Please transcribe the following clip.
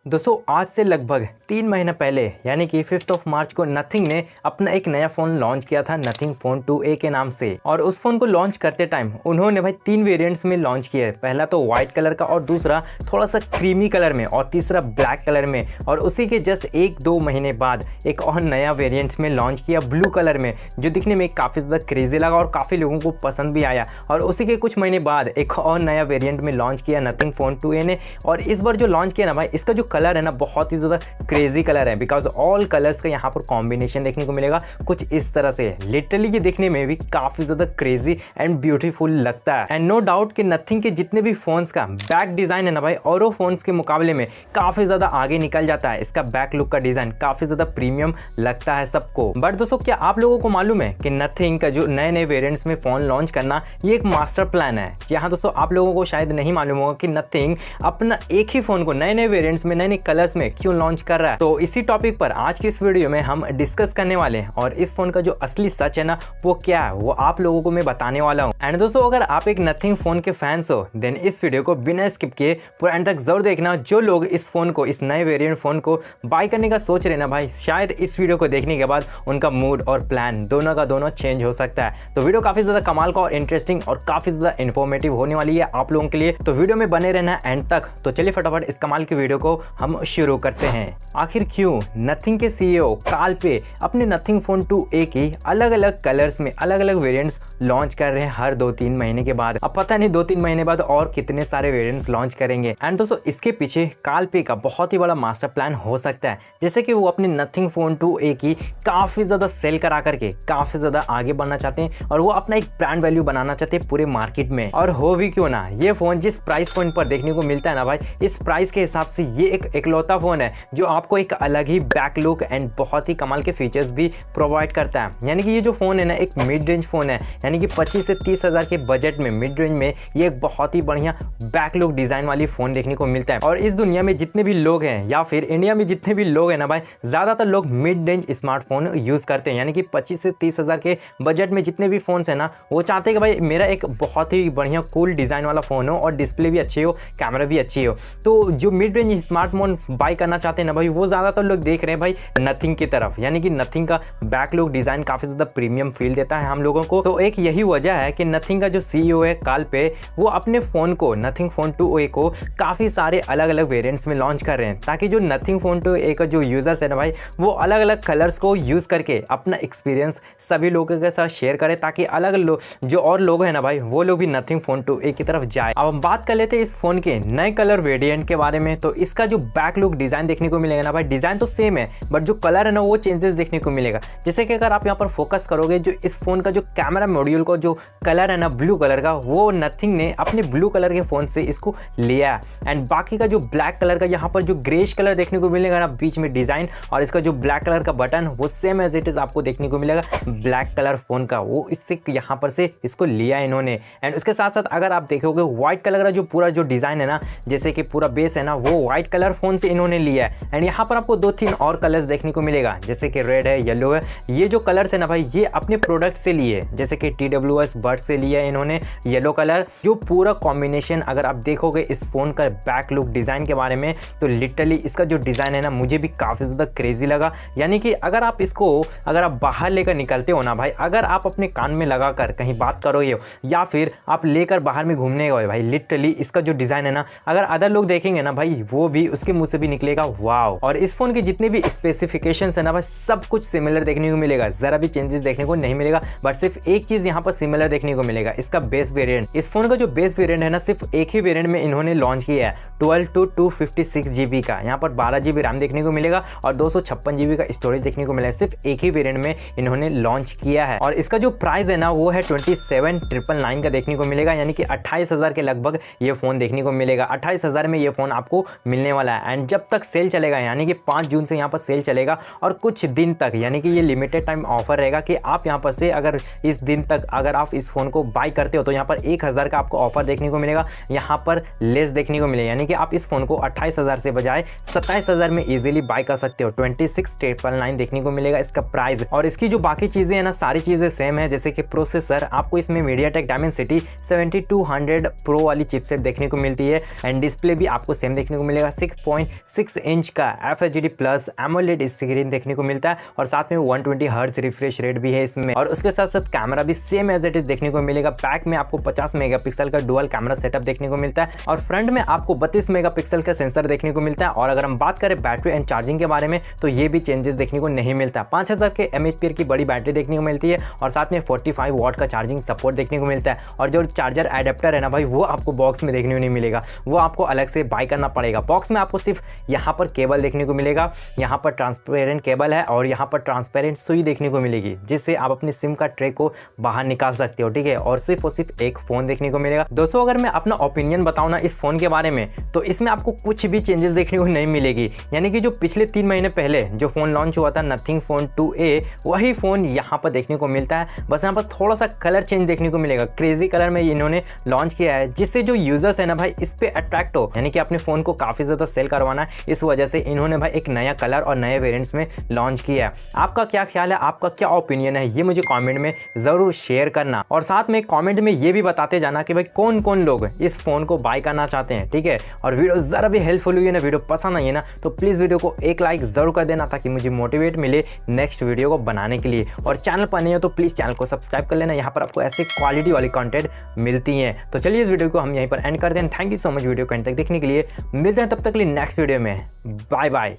दोस्तों आज से लगभग 3 महीने पहले यानी कि 5 मार्च को नथिंग ने अपना एक नया फ़ोन लॉन्च किया था नथिंग फ़ोन 2A के नाम से। और उस फ़ोन को लॉन्च करते टाइम उन्होंने भाई 3 वेरिएंट्स में लॉन्च किया। पहला तो वाइट कलर का और दूसरा थोड़ा सा क्रीमी कलर में और तीसरा ब्लैक कलर में। और उसी के जस्ट 1-2 महीने बाद एक और नया वेरिएंट्स में लॉन्च किया ब्लू कलर में, जो दिखने में काफ़ी ज़्यादा क्रेजी लगा और काफ़ी लोगों को पसंद भी आया। और उसी के कुछ महीने बाद एक और नया वेरिएंट में लॉन्च किया नथिंग फ़ोन 2A ने। और इस बार जो लॉन्च किया ना भाई, इसका जो कलर है ना बहुत ही ज़्यादा क्रेजी कलर है, बिकॉज ऑल कलर्स का यहाँ पर कॉम्बिनेशन देखने को मिलेगा कुछ इस तरह से। लिटरली ये देखने में भी काफ़ी ज़्यादा क्रेजी एंड ब्यूटीफुल लगता है। एंड नो डाउट कि नथिंग के जितने भी फ़ोन्स का बैक डिज़ाइन है ना भाई, औरों फ़ोन्स के मुकाबले में काफ़ी ज़्यादा आगे निकल जाता है। इसका बैक लुक का डिज़ाइन काफ़ी ज़्यादा प्रीमियम लगता है सबको। बट दोस्तों क्या आप लोगों को मालूम है कि नथिंग का जो नए नए वेरिएंट्स में फ़ोन लॉन्च करना ये एक मास्टर प्लान है। जहाँ दोस्तों आप लोगों को शायद नहीं मालूम होगा कि नथिंग अपना एक ही फ़ोन को नए नए वेरिएंट्स में नए नए कलर्स में क्यों लॉन्च कर रहा है। तो इसी टॉपिक पर आज की इस वीडियो में हम डिस्कस करने वाले हैं। और इस फोन का जो असली सच है ना वो क्या है वो आप लोगों को मैं बताने वाला हूँ। एंड दोस्तों अगर आप एक नथिंग फोन के फैंस हो देन इस वीडियो को बिना स्किप किए पूरा एंड तक जरूर देखना। जो लोग इस फोन को, इस नए वेरिएंट फोन को बाय करने का सोच रहे ना भाई, शायद इस वीडियो को देखने के बाद उनका मूड और प्लान दोनों का दोनों चेंज हो सकता है। तो वीडियो काफी ज्यादा कमाल का और इंटरेस्टिंग और काफी ज्यादा इन्फॉर्मेटिव होने वाली है आप लोगों के लिए। तो वीडियो में बने रहना एंड तक। तो चलिए फटाफट इस कमाल की वीडियो को हम शुरू करते हैं। आखिर क्यों नथिंग के सीईओ काल पे अपने नथिंग फोन 2A की अलग अलग कलर्स में अलग अलग वेरिएंट्स लॉन्च कर रहे हैं हर 2-3 महीने के बाद। अब पता नहीं 2-3 महीने बाद और कितने सारे वेरिएंट्स लॉन्च करेंगे। एंड दोस्तों इसके पीछे काल पे का बहुत ही बड़ा मास्टर प्लान हो सकता है, जैसे कि वो अपने नथिंग फोन 2A की काफी ज्यादा सेल करा करके काफी ज्यादा आगे बढ़ना चाहते हैं और वो अपना एक ब्रांड वैल्यू बनाना चाहते हैं पूरे मार्केट में। और हो भी क्यों ना, ये फोन जिस प्राइस पॉइंट पर देखने को मिलता है ना भाई, इस प्राइस के हिसाब से ये एक इकलौता फोन है जो आपको एक अलग ही बैक लुक एंड बहुत ही कमाल के फीचर्स भी प्रोवाइड करता है। यानी कि ये जो फोन है ना एक मिड रेंज फोन है, यानी कि 25 से 30 हज़ार के बजट में मिड रेंज में ये एक बहुत ही बढ़िया बैक लुक डिजाइन वाली फोन देखने को मिलता है। और इस दुनिया में जितने भी लोग हैं या फिर इंडिया में जितने भी लोग हैं ना भाई, ज्यादातर लोग मिड रेंज स्मार्टफोन यूज करते हैं। यानी कि 25 से 30 हज़ार के बजट में जितने भी फोन है ना वो चाहते हैं कि भाई मेरा एक बहुत ही बढ़िया कूल डिजाइन वाला फोन हो और डिस्प्ले भी अच्छी हो, कैमरा भी अच्छी हो। तो जो मिड रेंज स्मार्टफोन बाय करना चाहते हैं ना भाई, वो ज्यादातर लोग देख रहे हैं भाई नथिंग की तरफ। यानी कि नथिंग का बैक लुक डिजाइन काफी ज्यादा प्रीमियम फील देता है हम लोगों को। तो एक यही वजह है कि नथिंग का जो सीईओ है काल पे, वो अपने फोन को नथिंग फोन 2A को काफी सारे अलग अलग वेरिएंट्स में लॉन्च कर रहे हैं, ताकि जो नथिंग फोन 2A का जो यूजर्स है ना भाई, वो अलग अलग कलर्स को यूज करके अपना एक्सपीरियंस सभी लोगों के साथ शेयर करें, ताकि अलग लोग जो और लोग हैं ना भाई वो लोग भी नथिंग फोन 2A की तरफ जाए। अब हम बात कर लेते हैं इस फोन के नए कलर वेरिएंट के बारे में। तो इसका जो बैक लुक डिजाइन देखने को मिलेगा ना भाई, डिजाइन तो सेम है बट जो कलर है ना वो चेंजेस देखने को मिलेगा। जैसे कि अगर आप यहाँ पर फोकस करोगे, जो इस फोन का जो कैमरा मॉड्यूल का जो कलर है ना ब्लू कलर का, वो नथिंग ने अपने ब्लू कलर के फोन से इसको लिया। एंड बाकी का जो ब्लैक कलर का यहाँ पर जो ग्रेश कलर देखने को मिलेगा ना बीच में डिजाइन, और इसका जो ब्लैक कलर का बटन वो सेम एज इट इज आपको देखने को मिलेगा ब्लैक कलर फोन का, वो इससे यहाँ पर से इसको लिया इन्होंने। एंड उसके साथ साथ अगर आप देखोगे व्हाइट कलर का जो पूरा जो डिजाइन है ना, जैसे कि पूरा बेस है ना वो व्हाइट कलर फोन से इन्होंने लिया है। एंड यहाँ पर आपको 2-3 और कलर्स देखने को मिलेगा, जैसे कि रेड है, येलो है। ये जो कलर्स है ना भाई ये अपने प्रोडक्ट से लिए, जैसे कि TWS बर्ड से लिया है इन्होंने येलो कलर। जो पूरा कॉम्बिनेशन अगर आप देखोगे इस फोन का बैक लुक डिजाइन के बारे में, तो लिटरली इसका जो डिजाइन है ना मुझे भी काफी ज्यादा क्रेजी लगा। यानी कि अगर आप इसको अगर आप बाहर लेकर निकलते हो ना भाई, अगर आप अपने कान में लगाकर कहीं बात करोगे या फिर आप लेकर बाहर में घूमने गए भाई, लिटरली इसका जो डिजाइन है ना अगर अदर लोग देखेंगे ना भाई, वो भी उसके मुंह से भी निकलेगा वाव। और इस फोन के जितने भी स्पेसिफिकेशंस है ना भाई सब कुछ सिमिलर देखने को मिलेगा, जरा भी चेंजेस देखने को नहीं मिलेगा। बट सिर्फ एक चीज यहाँ पर सिमिलर देखने को मिलेगा, इसका बेस वेरिएंट। इस फोन का जो बेस वेरिएंट है ना सिर्फ एक ही वेरिएंट में इन्होंने लॉन्च किया है 12 to 256 GB का। यहाँ पर 12 GB रैम देखने को मिलेगा और 256 GB का स्टोरेज देखने को मिलेगा। सिर्फ एक ही वेरिएंट में इन्होंने लॉन्च किया है। और इसका जो प्राइस है ना वो है 27,999 का देखने को मिलेगा, यानी कि 28 हज़ार के लगभग ये फोन देखने को मिलेगा। 28 हज़ार में ये फोन आपको मिलने वाला है। एंड जब तक सेल चलेगा, यानी कि 5 जून से यहाँ पर सेल चलेगा और कुछ दिन तक, यानी कि ये लिमिटेड टाइम ऑफर रहेगा कि आप यहाँ पर से अगर इस दिन तक अगर आप इस फोन को बाय करते हो तो यहाँ पर 1,000 का आपको ऑफर देखने को मिलेगा, यहाँ पर लेस देखने को मिलेगा। यानी कि आप इस फोन को 28 हज़ार से बजाय 27 हज़ार में इजीली बाय कर सकते हो। 26,999 देखने को मिलेगा इसका प्राइस। और इसकी जो बाकी चीजें है ना सारी चीजें सेम है, जैसे कि प्रोसेसर आपको इसमें मीडियाटेक डायमेंसिटी 7200 प्रो वाली चिपसेट देखने को मिलती है। एंड डिस्प्ले भी आपको सेम देखने को मिलेगा, 5.6 इंच का FHD प्लस AMOLED स्क्रीन देखने को मिलता है और साथ में 120 हर्ट्ज रिफ्रेश रेट भी है इसमें। और उसके साथ साथ कैमरा भी सेम एज इट इज देखने को मिलेगा। बैक में आपको 50 मेगापिक्सल का डुअल कैमरा सेटअप देखने को मिलता है और फ्रंट में आपको 32 मेगापिक्सल का सेंसर देखने को मिलता है। और अगर हम बात करें बैटरी एंड चार्जिंग के बारे में तो ये भी चेंजेस देखने को नहीं मिलता। 5000 के mAh की बड़ी बैटरी देखने को मिलती है और साथ में 45 वाट का चार्जिंग सपोर्ट देखने को मिलता है। और जो चार्जर एडेप्टर है ना भाई, वो आपको बॉक्स में देखने को नहीं मिलेगा, वो आपको अलग से बाय करना पड़ेगा। बॉक्स में आपको सिर्फ यहाँ पर केबल देखने को मिलेगा, यहाँ पर ट्रांसपेरेंट केबल है और यहाँ पर ट्रांसपेरेंट सुई देखने को मिलेगी, जिससे आप अपनी सिम का ट्रे को बाहर निकाल सकते हो, ठीक है। और सिर्फ एक फोन देखने को मिलेगा। दोस्तों अगर मैं अपना ओपिनियन बताऊं ना इस फोन के बारे में, तो इसमें आपको कुछ भी चेंजेस देखने को नहीं मिलेगी। यानी कि जो पिछले 3 महीने पहले जो फोन लॉन्च हुआ था नथिंग फोन 2A, वही फोन यहाँ पर देखने को मिलता है। बस यहाँ पर थोड़ा सा कलर चेंज देखने को मिलेगा, क्रेजी कलर में इन्होंने लॉन्च किया है, जिससे जो यूजर्स है ना भाई इस पे अट्रैक्ट हो, यानी कि अपने फोन को काफी ज्यादा सेल करवाना है। इस वजह से इन्होंने भाई एक नया कलर और नए वेरिएंट्स में लॉन्च किया है। आपका क्या ख्याल है, आपका क्या ओपिनियन है, ये मुझे कमेंट में जरूर शेयर करना। और साथ में कमेंट में ये भी बताते जाना कि भाई कौन कौन लोग इस फोन को बाय करना चाहते हैं, ठीक है। और वीडियो जरा भी हेल्पफुल हुई है ना, वीडियो पसंद आई है ना, तो प्लीज वीडियो को एक लाइक जरूर कर देना, ताकि मुझे मोटिवेट मिले नेक्स्ट वीडियो को बनाने के लिए। और चैनल पर नहीं हो तो प्लीज चैनल को सब्सक्राइब कर लेना, यहाँ पर आपको ऐसे क्वालिटी वाली कंटेंट मिलती है। तो चलिए इस वीडियो को हम यहीं पर एंड करते हैं। Thank you so much video को एंड तक देखने के लिए। मिलते हैं तब तक के लिए नेक्स्ट वीडियो में। Bye bye.